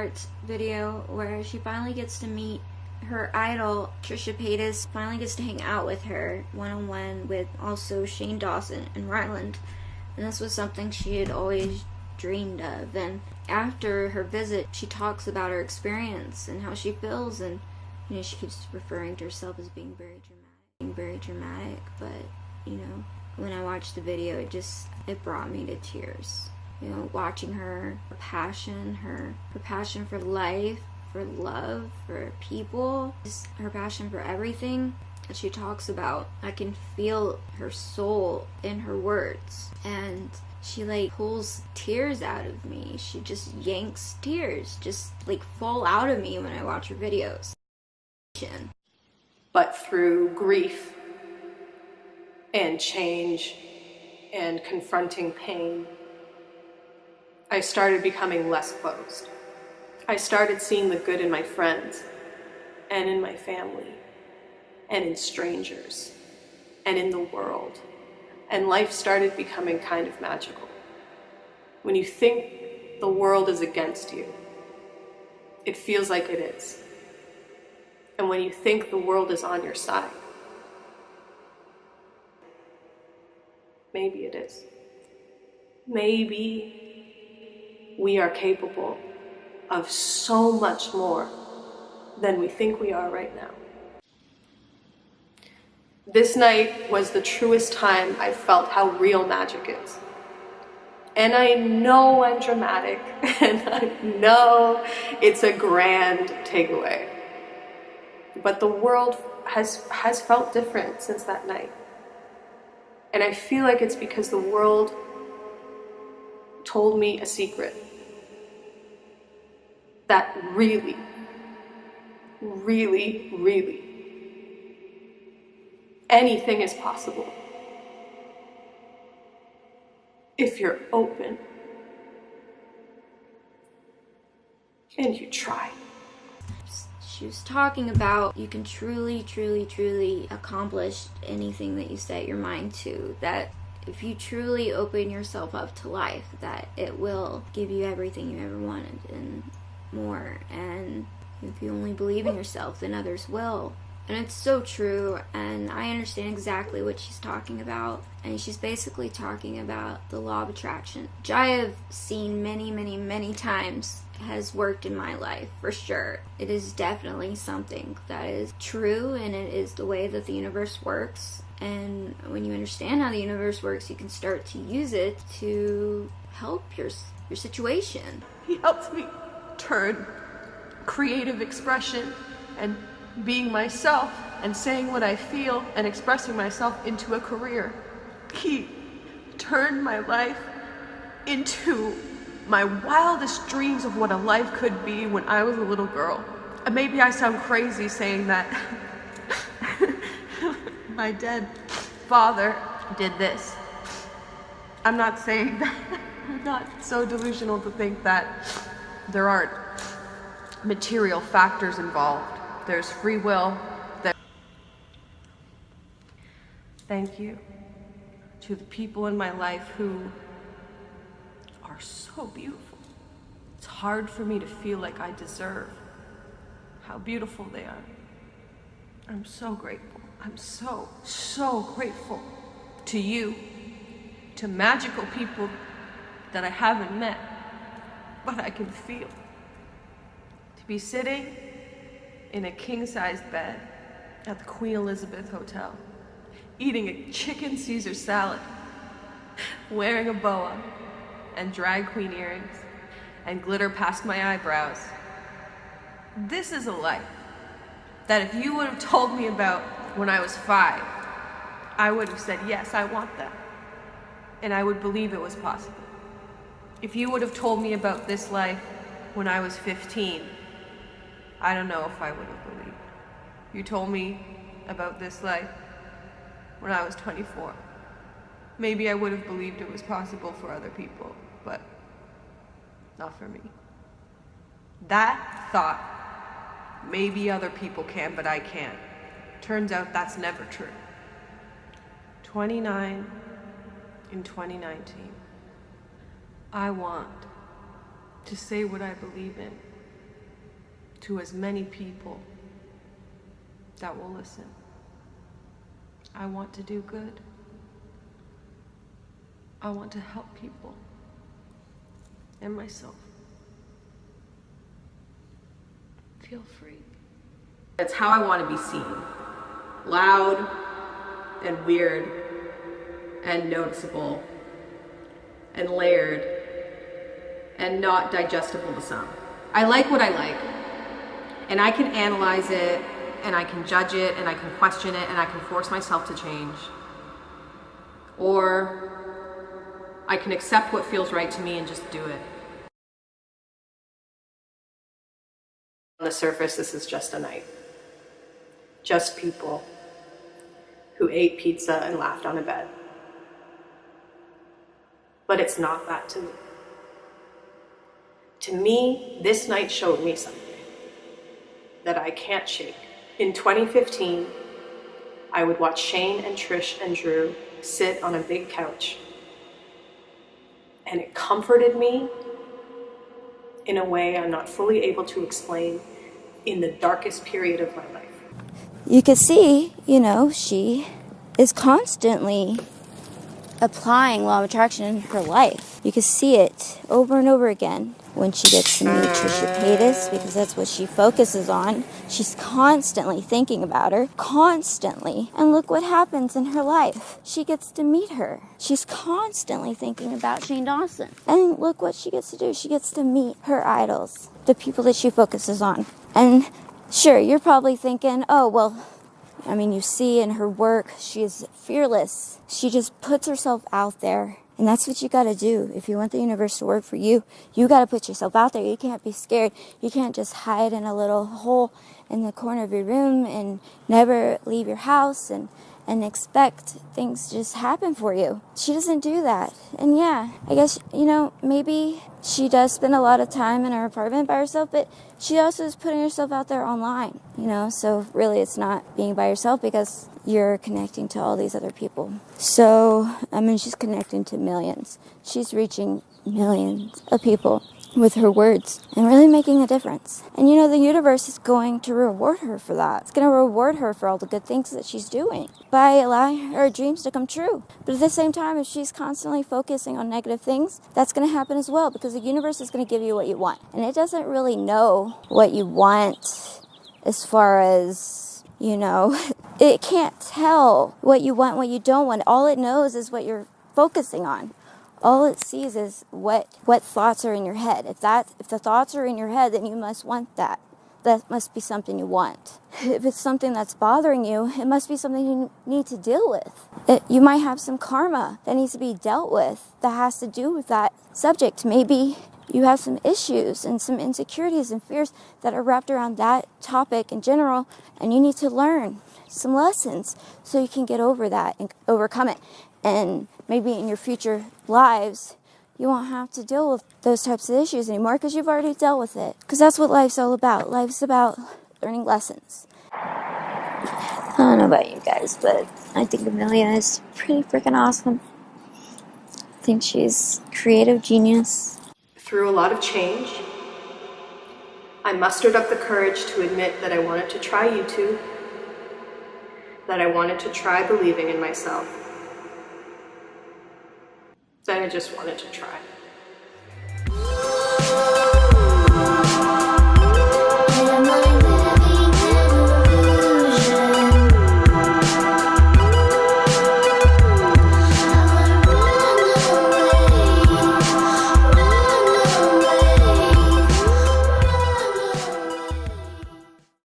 Fart's video where she finally gets to meet her idol, Trisha Paytas, finally gets to hang out with her one-on-one with also Shane Dawson and Ryland. And this was something she had always dreamed of. And after her visit, she talks about her experience and how she feels, and she keeps referring to herself as being very dramatic, but when I watched the video, it brought me to tears. Watching her passion for life, for love, for people, just her passion for everything that she talks about. I can feel her soul in her words, and she pulls tears out of me. She just yanks tears, just fall out of me when I watch her videos. But through grief and change and confronting pain, I started becoming less closed. I started seeing the good in my friends and in my family and in strangers and in the world. And life started becoming kind of magical. When you think the world is against you, it feels like it is. And when you think the world is on your side, maybe it is. Maybe we are capable of so much more than we think we are right now. This night was the truest time I felt how real magic is. And I know I'm dramatic, and I know it's a grand takeaway. But the world has felt different since that night. And I feel like it's because the world told me a secret that really, really, really, anything is possible if you're open and you try. She was talking about you can truly, truly, truly accomplish anything that you set your mind to. That if you truly open yourself up to life, that it will give you everything you ever wanted and more. And if you only believe in yourself, then others will. And it's so true, and I understand exactly what she's talking about. And she's basically talking about the law of attraction, which I have seen many, many, many times has worked in my life, for sure. It is definitely something that is true, and it is the way that the universe works. And when you understand how the universe works, you can start to use it to help your situation. He helped me turn creative expression and being myself and saying what I feel and expressing myself into a career. He turned my life into my wildest dreams of what a life could be when I was a little girl. And maybe I sound crazy saying that my dead father did this. I'm not saying that. I'm not so delusional to think that there aren't material factors involved. There's free will. Thank you to the people in my life who are so beautiful. It's hard for me to feel like I deserve how beautiful they are. I'm so grateful. I'm so, so grateful to you, to magical people that I haven't met, but I can feel. To be sitting in a king-sized bed at the Queen Elizabeth Hotel, eating a chicken Caesar salad, wearing a boa and drag queen earrings and glitter past my eyebrows. This is a life that if you would have told me about when I was 5, I would have said, yes, I want that. And I would believe it was possible. If you would have told me about this life when I was 15, I don't know if I would have believed. You told me about this life when I was 24. Maybe I would have believed it was possible for other people, but not for me. That thought, maybe other people can, but I can't. Turns out that's never true. 29 in 2019. I want to say what I believe in to as many people that will listen. I want to do good. I want to help people and myself. Feel free. It's how I want to be seen. Loud and weird and noticeable and layered and not digestible to some. I like what I like, and I can analyze it, and I can judge it, and I can question it, and I can force myself to change. Or I can accept what feels right to me and just do it. On the surface, this is just a night. Just people who ate pizza and laughed on a bed. But it's not that to me. To me, this night showed me something that I can't shake. In 2015, I would watch Shane and Trish and Drew sit on a big couch, and it comforted me in a way I'm not fully able to explain in the darkest period of my life. You can see, she is constantly applying law of attraction in her life. You can see it over and over again when she gets to meet Trisha Paytas, because that's what she focuses on. She's constantly thinking about her, constantly. And look what happens in her life. She gets to meet her. She's constantly thinking about Shane Dawson. And look what she gets to do. She gets to meet her idols, the people that she focuses on. And sure, you're probably thinking, you see in her work, she is fearless. She just puts herself out there. And that's what you got to do. If you want the universe to work for you, you got to put yourself out there. You can't be scared. You can't just hide in a little hole in the corner of your room and never leave your house and expect things to just happen for you. She doesn't do that. And yeah, I guess, maybe she does spend a lot of time in her apartment by herself, but she also is putting herself out there online, so really it's not being by yourself because you're connecting to all these other people. So, she's connecting to millions. She's reaching millions of people with her words and really making a difference. And the universe is going to reward her for that. It's going to reward her for all the good things that she's doing by allowing her dreams to come true. But at the same time, if she's constantly focusing on negative things, that's going to happen as well, because the universe is going to give you what you want. And it doesn't really know what you want as far as, it can't tell what you want, what you don't want. All it knows is what you're focusing on. All it sees is what thoughts are in your head. If the thoughts are in your head, then you must want that. That must be something you want. If it's something that's bothering you, it must be something you need to deal with. You might have some karma that needs to be dealt with that has to do with that subject. Maybe you have some issues and some insecurities and fears that are wrapped around that topic in general, and you need to learn some lessons so you can get over that and overcome it. And maybe in your future lives, you won't have to deal with those types of issues anymore because you've already dealt with it. Because that's what life's all about. Life's about learning lessons. I don't know about you guys, but I think Emilia is pretty freaking awesome. I think she's a creative genius. Through a lot of change, I mustered up the courage to admit that I wanted to try YouTube, that I wanted to try believing in myself, that I just wanted to try.